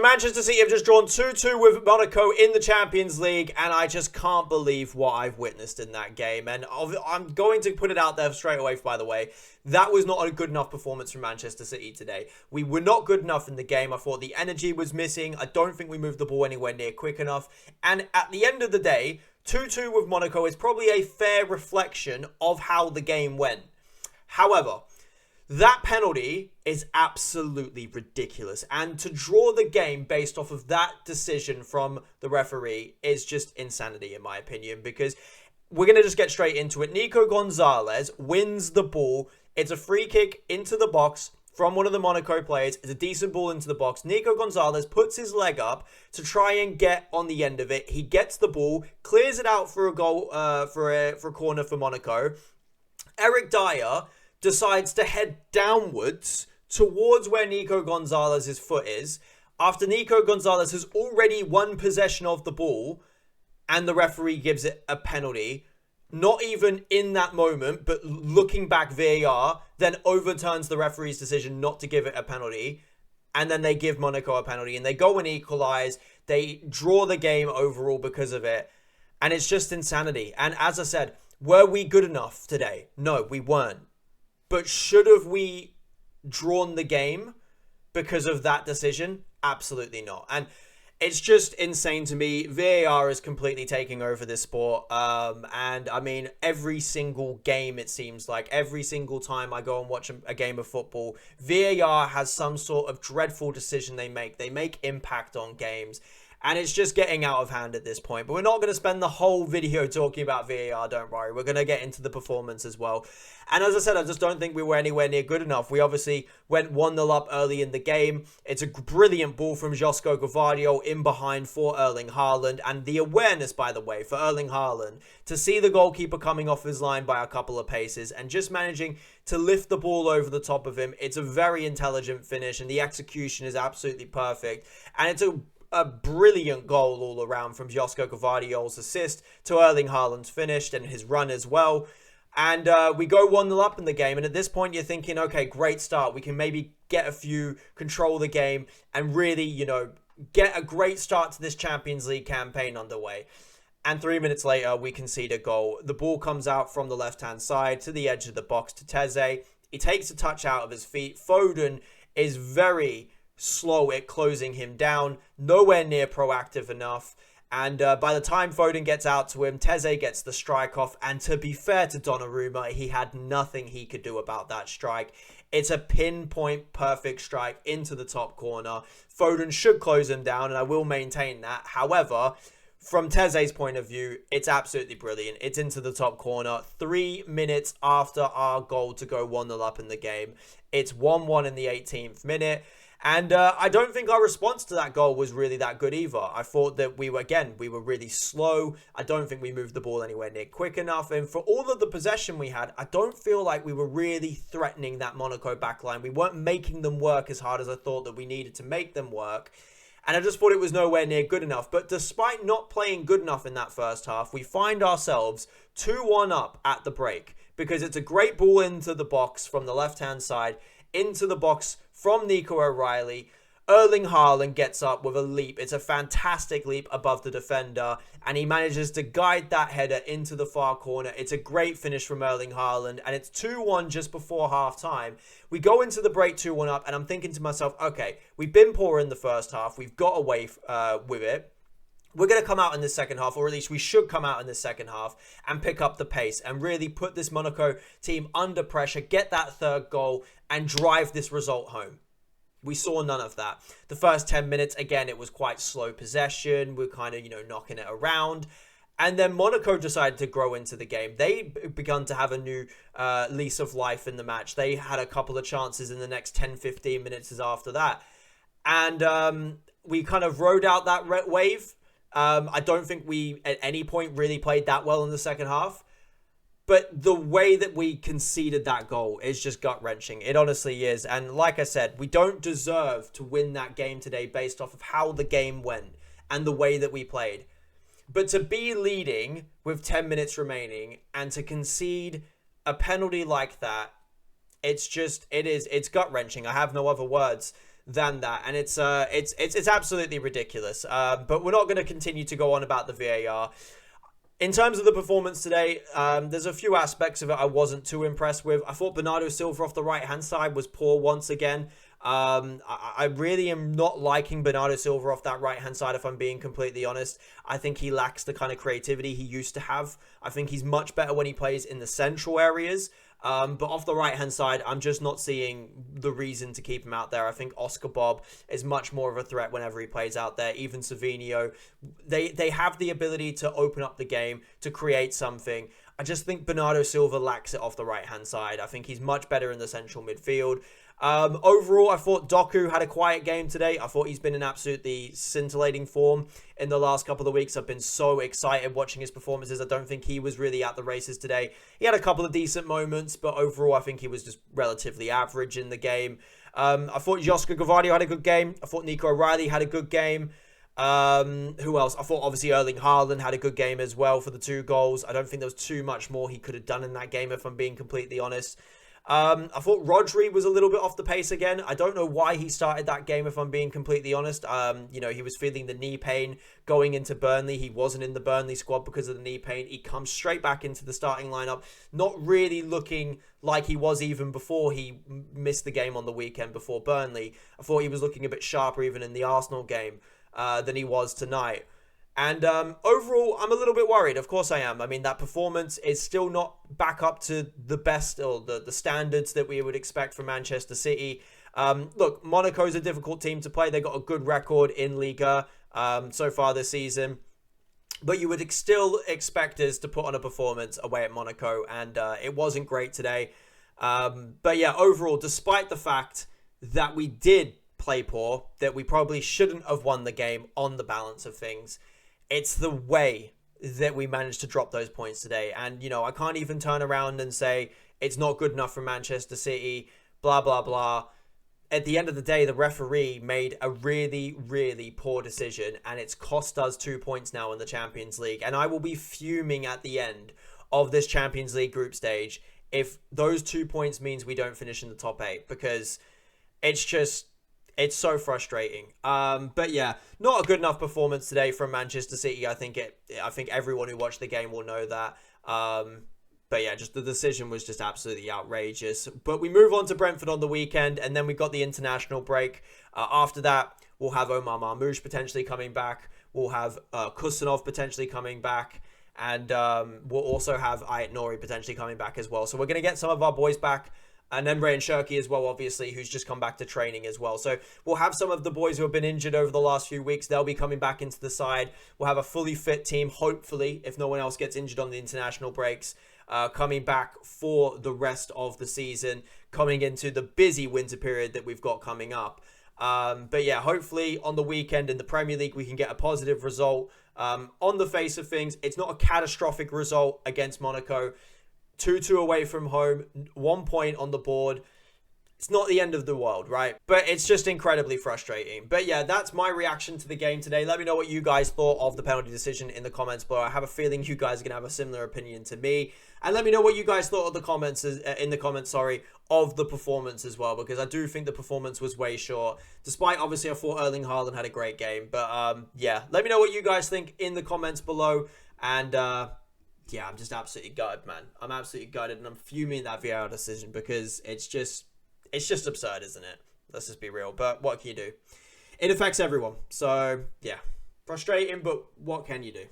Manchester City have just drawn 2-2 with Monaco in the Champions League, and I just can't believe what I've witnessed in that game. And I'm going to put it out there straight away, by the way. That was not a good enough performance from Manchester City today. We were not good enough in the game. I thought the energy was missing. I don't think we moved the ball anywhere near quick enough. And at the end of the day, 2-2 with Monaco is probably a fair reflection of how the game went. However, that penalty is absolutely ridiculous. And to draw the game based off of that decision from the referee is just insanity, in my opinion, because we're going to just get straight into it. Nico Gonzalez wins the ball. It's a free kick into the box from one of the Monaco players. It's a decent ball into the box. Nico Gonzalez puts his leg up to try and get on the end of it. He gets the ball, clears it out for a goal, for a corner for Monaco. Eric Dyer decides to head downwards towards where Nico Gonzalez's foot is, after Nico Gonzalez has already won possession of the ball, and the referee gives it a penalty. Not even in that moment, but looking back, VAR then overturns the referee's decision not to give it a penalty, and then they give Monaco a penalty, and they go and equalise. They draw the game overall because of it, and it's just insanity. And as I said, were we good enough today? No, we weren't. But should have we drawn the game because of that decision? Absolutely not. And it's just insane to me. VAR is completely taking over this sport. And I mean, every single game, it seems like, every single time I go and watch a game of football, VAR has some sort of dreadful decision they make. They make impact on games. And it's just getting out of hand at this point. But we're not going to spend the whole video talking about VAR, don't worry. We're going to get into the performance as well. And as I said, I just don't think we were anywhere near good enough. We obviously went 1-0 up early in the game. It's a brilliant ball from Josko Gvardiol in behind for Erling Haaland. And the awareness, by the way, for Erling Haaland to see the goalkeeper coming off his line by a couple of paces and just managing to lift the ball over the top of him. It's a very intelligent finish, and the execution is absolutely perfect. And it's a brilliant goal all around, from Josko Gvardiol's assist to Erling Haaland's finish and his run as well. And we go 1-0 up in the game. And at this point, you're thinking, okay, great start. We can maybe get a few, control the game, and really, you know, get a great start to this Champions League campaign underway. And 3 minutes later, we concede a goal. The ball comes out from the left-hand side to the edge of the box to Teze. He takes a touch out of his feet. Foden is very slow at closing him down, nowhere near proactive enough. And by the time Foden gets out to him, Teze gets the strike off. And to be fair to Donnarumma, he had nothing he could do about that strike. It's a pinpoint perfect strike into the top corner. Foden should close him down, and I will maintain that. However, from Teze's point of view, it's absolutely brilliant. It's into the top corner 3 minutes after our goal to go 1-0 up in the game. It's 1-1 in the 18th minute. And I don't think our response to that goal was really that good either. I thought that we were really slow. I don't think we moved the ball anywhere near quick enough. And for all of the possession we had, I don't feel like we were really threatening that Monaco backline. We weren't making them work as hard as I thought that we needed to make them work. And I just thought it was nowhere near good enough. But despite not playing good enough in that first half, we find ourselves 2-1 up at the break, because it's a great ball into the box from the left-hand side, into the box from Nico O'Reilly. Erling Haaland gets up with a leap. It's a fantastic leap above the defender, and he manages to guide that header into the far corner. It's a great finish from Erling Haaland, and it's 2-1 just before half-time. We go into the break 2-1 up, and I'm thinking to myself, okay, we've been poor in the first half. We've got away with it. We're going to come out in the second half, or at least we should come out in the second half and pick up the pace and really put this Monaco team under pressure, get that third goal, and drive this result home. We saw none of that. The first 10 minutes, again, it was quite slow possession. We're kind of, knocking it around. And then Monaco decided to grow into the game. They begun to have a new lease of life in the match. They had a couple of chances in the next 10-15 minutes after that. And we kind of rode out that wave. I don't think we at any point really played that well in the second half. But the way that we conceded that goal is just gut-wrenching. It honestly is. And like I said, we don't deserve to win that game today based off of how the game went and the way that we played. But to be leading with 10 minutes remaining and to concede a penalty like that, it's gut-wrenching. I have no other words. than that, and it's absolutely ridiculous. But we're not going to continue to go on about the VAR. In terms of the performance today, there's a few aspects of it I wasn't too impressed with. I thought Bernardo Silva off the right-hand side was poor once again. I really am not liking Bernardo Silva off that right-hand side, if I'm being completely honest. I think he lacks the kind of creativity he used to have. I think he's much better when he plays in the central areas. But off the right-hand side, I'm just not seeing the reason to keep him out there. I think Oscar Bob is much more of a threat whenever he plays out there. Even Savinho, they have the ability to open up the game, to create something. I just think Bernardo Silva lacks it off the right-hand side. I think he's much better in the central midfield. Overall, I thought Doku had a quiet game today. I thought he's been in absolutely scintillating form in the last couple of weeks. I've been so excited watching his performances. I don't think he was really at the races today. He had a couple of decent moments, but overall, I think he was just relatively average in the game. I thought Josko Gvardiol had a good game. I thought Nico O'Reilly had a good game. Who else? I thought obviously Erling Haaland had a good game as well for the 2 goals. I don't think there was too much more he could have done in that game, if I'm being completely honest. I thought Rodri was a little bit off the pace again. I don't know why he started that game, if I'm being completely honest. He was feeling the knee pain going into Burnley. He wasn't in the Burnley squad because of the knee pain. He comes straight back into the starting lineup, not really looking like he was even before he missed the game on the weekend before Burnley. I thought he was looking a bit sharper even in the Arsenal game than he was tonight. And overall, I'm a little bit worried. Of course I am. I mean, that performance is still not back up to the best or the standards that we would expect from Manchester City. Look, Monaco's a difficult team to play. They got a good record in Liga so far this season. But you would still expect us to put on a performance away at Monaco. And it wasn't great today. But yeah, overall, despite the fact that we did play poor, that we probably shouldn't have won the game on the balance of things, it's the way that we managed to drop those points today. And, I can't even turn around and say it's not good enough for Manchester City, blah, blah, blah. At the end of the day, the referee made a really, really poor decision, and it's cost us 2 points now in the Champions League. And I will be fuming at the end of this Champions League group stage if those 2 points means we don't finish in the top 8, because it's so frustrating. But yeah, not a good enough performance today from Manchester City. I think everyone who watched the game will know that. But yeah, just the decision was just absolutely outrageous. But we move on to Brentford on the weekend, and then we got the international break. After that, we'll have Omar Marmoush potentially coming back. We'll have Kusanov potentially coming back. And we'll also have Ayet Nouri potentially coming back as well. So we're going to get some of our boys back. And then Ray and Shirky as well, obviously, who's just come back to training as well. So we'll have some of the boys who have been injured over the last few weeks. They'll be coming back into the side. We'll have a fully fit team, hopefully, if no one else gets injured on the international breaks, coming back for the rest of the season, coming into the busy winter period that we've got coming up. But yeah, hopefully on the weekend in the Premier League, we can get a positive result. On the face of things, it's not a catastrophic result against Monaco. 2-2 away from home, 1 point on the board. It's not the end of the world, right? But it's just incredibly frustrating. But yeah, that's my reaction to the game today. Let me know what you guys thought of the penalty decision in the comments below. I have a feeling you guys are going to have a similar opinion to me. And let me know what you guys thought of the comments, of the performance as well, because I do think the performance was way short. Despite, obviously, I thought Erling Haaland had a great game. But yeah, let me know what you guys think in the comments below. And yeah, I'm just absolutely gutted, man. I'm absolutely gutted, and I'm fuming at that VAR decision because it's just absurd, isn't it? Let's just be real. But what can you do? It affects everyone. So, yeah. Frustrating, but what can you do?